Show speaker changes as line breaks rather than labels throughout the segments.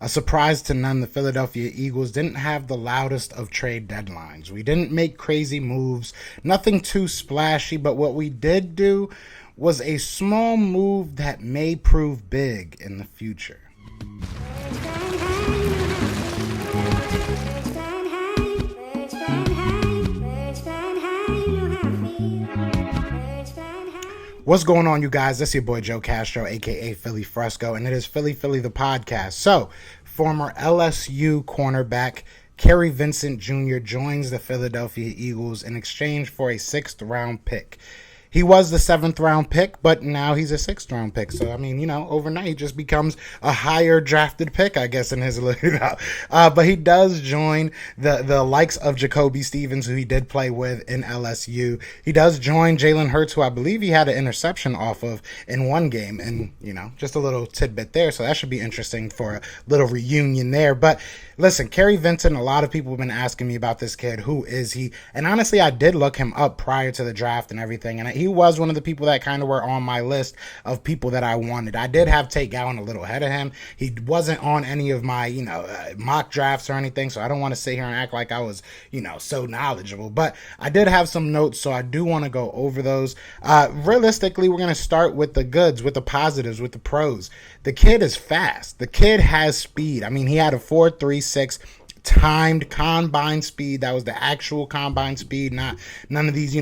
A surprise to none, the Philadelphia Eagles didn't have the loudest of trade deadlines. We didn't make crazy moves, nothing too splashy, but what we did do was a small move that may prove big in the future. What's going on, you guys? This is your boy Joe Castro, aka Philly Fresco, and it is Philly the podcast. So, former LSU cornerback Kerry Vincent Jr. joins the Philadelphia Eagles in exchange for a 6th-round pick. He was the 7th-round pick, but now he's a 6th-round pick. So, I mean, overnight he just becomes a higher drafted pick, I guess, in his but he does join the likes of Jacoby Stevens, who he did play with in LSU. He does join Jalen Hurts, who I believe he had an interception off of in one game. And, just a little tidbit there. So that should be interesting for a little reunion there. But listen, Kerry Vincent, a lot of people have been asking me about this kid. Who is he? And honestly, I did look him up prior to the draft and everything. And he was one of the people that kind of were on my list of people that I wanted. I did have Tate Gowan a little ahead of him. He wasn't on any of my, mock drafts or anything. So I don't want to sit here and act like I was, so knowledgeable. But I did have some notes, so I do want to go over those. Realistically, we're going to start with the goods, with the positives, with the pros. The kid is fast. The kid has speed. I mean, he had a 4.36 timed combine speed. That was the actual combine speed, not none of these,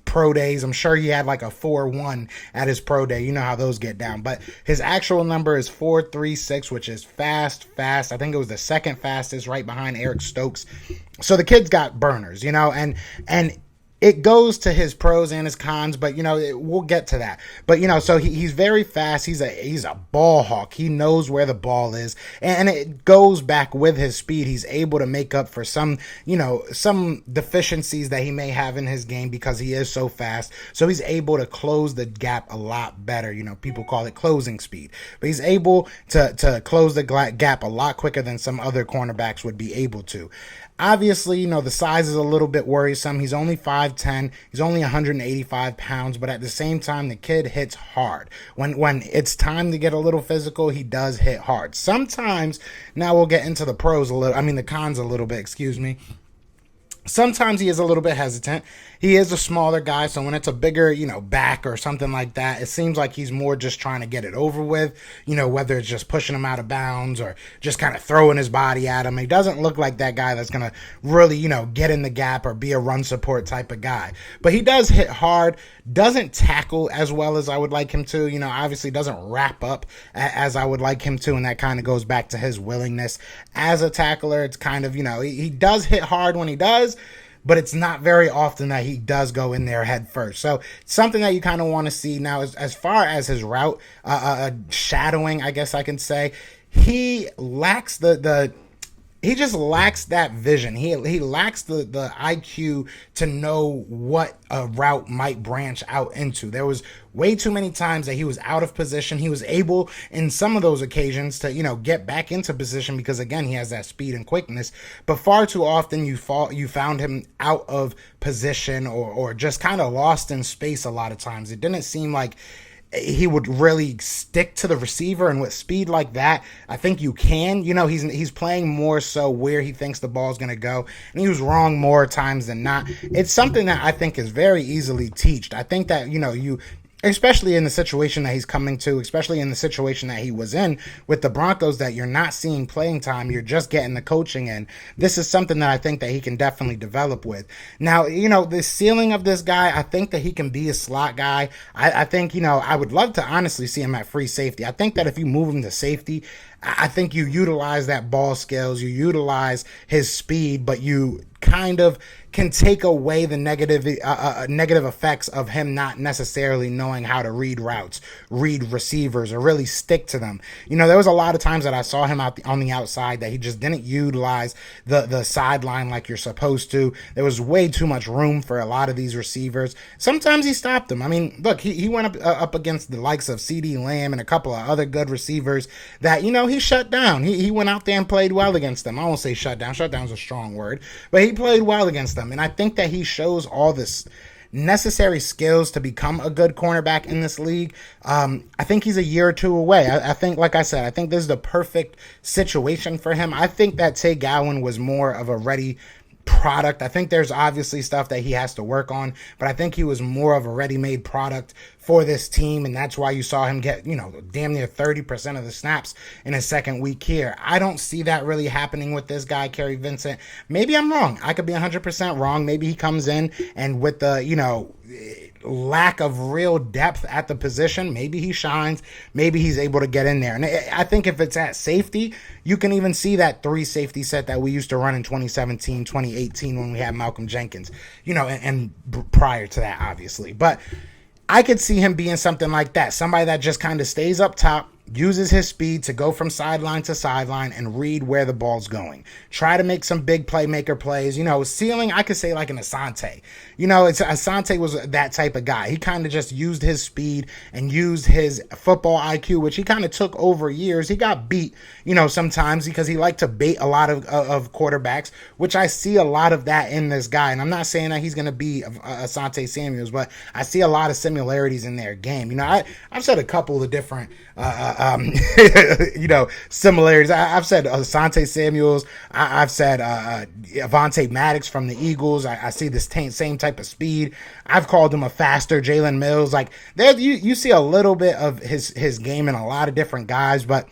pro days. I'm sure he had like a 4.1 at his pro day. You know how those get down. But his actual number is 4.36, which is fast. I think it was the second fastest, right behind Eric Stokes. So the kid's got burners, and it goes to his pros and his cons, but we'll get to that. But so he's very fast. He's a ball hawk. He knows where the ball is, and it goes back with his speed. He's able to make up for some deficiencies that he may have in his game because he is so fast. So he's able to close the gap a lot better. People call it closing speed, but he's able to close the gap a lot quicker than some other cornerbacks would be able to. Obviously, the size is a little bit worrisome. He's only 5'10". He's only 185 pounds, but at the same time, the kid hits hard. When it's time to get a little physical, he does hit hard. Sometimes, now we'll get into the the cons a little bit, excuse me. Sometimes he is a little bit hesitant. He is a smaller guy, so when it's a bigger, back or something like that, it seems like he's more just trying to get it over with, whether it's just pushing him out of bounds or just kind of throwing his body at him. He doesn't look like that guy that's going to really, get in the gap or be a run support type of guy. But he does hit hard, doesn't tackle as well as I would like him to, obviously doesn't wrap up as I would like him to, and that kind of goes back to his willingness as a tackler. It's kind of, he does hit hard when he does, but it's not very often that he does go in there head first. So something that you kind of want to see. Now, as far as his route shadowing, I guess I can say, he lacks he just lacks that vision. He lacks the IQ to know what a route might branch out into. There was way too many times that he was out of position. He was able in some of those occasions to, get back into position because, again, he has that speed and quickness. But far too often you found him out of position or just kind of lost in space a lot of times. It didn't seem like he would really stick to the receiver, and with speed like that, I think you can. He's playing more so where he thinks the ball's going to go, and he was wrong more times than not. It's something that I think is very easily teached. I think that, especially in the situation that he's coming to, especially in the situation that he was in with the Broncos, that you're not seeing playing time, you're just getting the coaching in. This is something that I think that he can definitely develop with. Now, the ceiling of this guy, I think that he can be a slot guy. I think, I would love to honestly see him at free safety. I think that if you move him to safety, I think you utilize that ball skills, you utilize his speed, but you kind of can take away the negative effects of him not necessarily knowing how to read routes, read receivers, or really stick to them. There was a lot of times that I saw him on the outside that he just didn't utilize the sideline like you're supposed to. There was way too much room for a lot of these receivers. Sometimes he stopped them. I mean, look, he went up against the likes of CeeDee Lamb and a couple of other good receivers that, he shut down. He went out there and played well against them. I won't say shut down. Shut down's a strong word, but he played well against them. And I think that he shows all this necessary skills to become a good cornerback in this league, I think he's a year or two away. I think, like I said, I think this is the perfect situation for him. I think that Tay Gowan was more of a ready product. I think there's obviously stuff that he has to work on, but I think he was more of a ready-made product for this team, and that's why you saw him get, damn near 30% of the snaps in his second week here. I don't see that really happening with this guy, Kerry Vincent. Maybe I'm wrong. I could be 100% wrong. Maybe he comes in and with the, lack of real depth at the position, maybe he shines, maybe he's able to get in there. And I think if it's at safety, you can even see that 3 safety set that we used to run in 2017, 2018 when we had Malcolm Jenkins, and prior to that, obviously. But I could see him being something like that, somebody that just kind of stays up top, uses his speed to go from sideline to sideline and read where the ball's going. Try to make some big playmaker plays. Ceiling, I could say like an Asante. Asante was that type of guy. He kind of just used his speed and used his football IQ, which he kind of took over years. He got beat, sometimes because he liked to bait a lot of quarterbacks, which I see a lot of that in this guy. And I'm not saying that he's going to be Asante Samuels, but I see a lot of similarities in their game. I've said a couple of different similarities. I've said Asante Samuels. I've said Avonte Maddox from the Eagles. I see this same type of speed. I've called him a faster Jalen Mills. Like there, you see a little bit of his game in a lot of different guys, but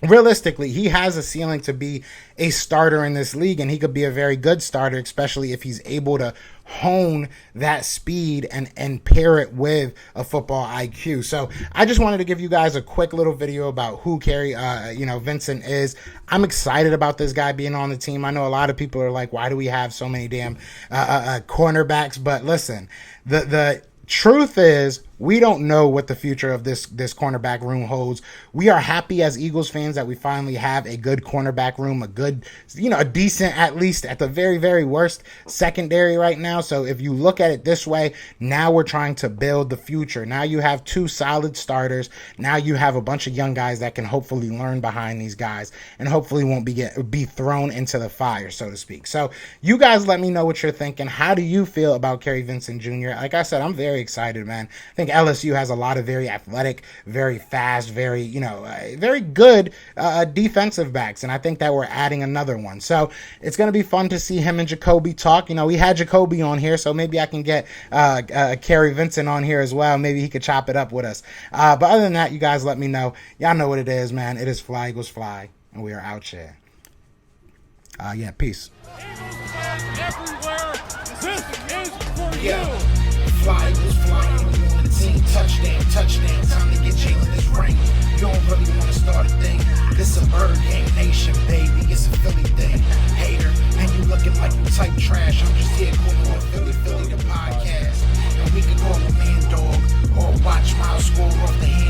realistically, he has a ceiling to be a starter in this league, and he could be a very good starter, especially if he's able to hone that speed and pair it with a football IQ. So I just wanted to give you guys a quick little video about who Kerry Vincent is. I'm excited about this guy being on the team. I know a lot of people are like, why do we have so many damn cornerbacks? But listen, the truth is, we don't know what the future of this cornerback room holds. We are happy as Eagles fans that we finally have a good cornerback room, a good, a decent, at least at the very, very worst, secondary right now. So if you look at it this way, now we're trying to build the future. Now you have 2 solid starters. Now you have a bunch of young guys that can hopefully learn behind these guys and hopefully won't be thrown into the fire, so to speak. So you guys let me know what you're thinking. How do you feel about Kerry Vincent Jr.? Like I said, I'm very excited, man. I think LSU has a lot of very athletic, very fast, very, very good defensive backs. And I think that we're adding another one. So it's going to be fun to see him and Jacoby talk. We had Jacoby on here, so maybe I can get Kerry Vincent on here as well. Maybe he could chop it up with us. But other than that, you guys let me know. Y'all know what it is, man. It is Fly Eagles Fly, and we are out here. Peace.
Everywhere. This is for
Yeah.
you.
Fly Eagles flying on the team. Touchdown. Time to get Jalen this ring. You don't really want to start a thing. This a bird game nation, baby. It's a Philly thing. Hater, and you looking like you type trash. I'm just here calling on Philly the podcast. And we can call a man dog or watch Miles score off the hand.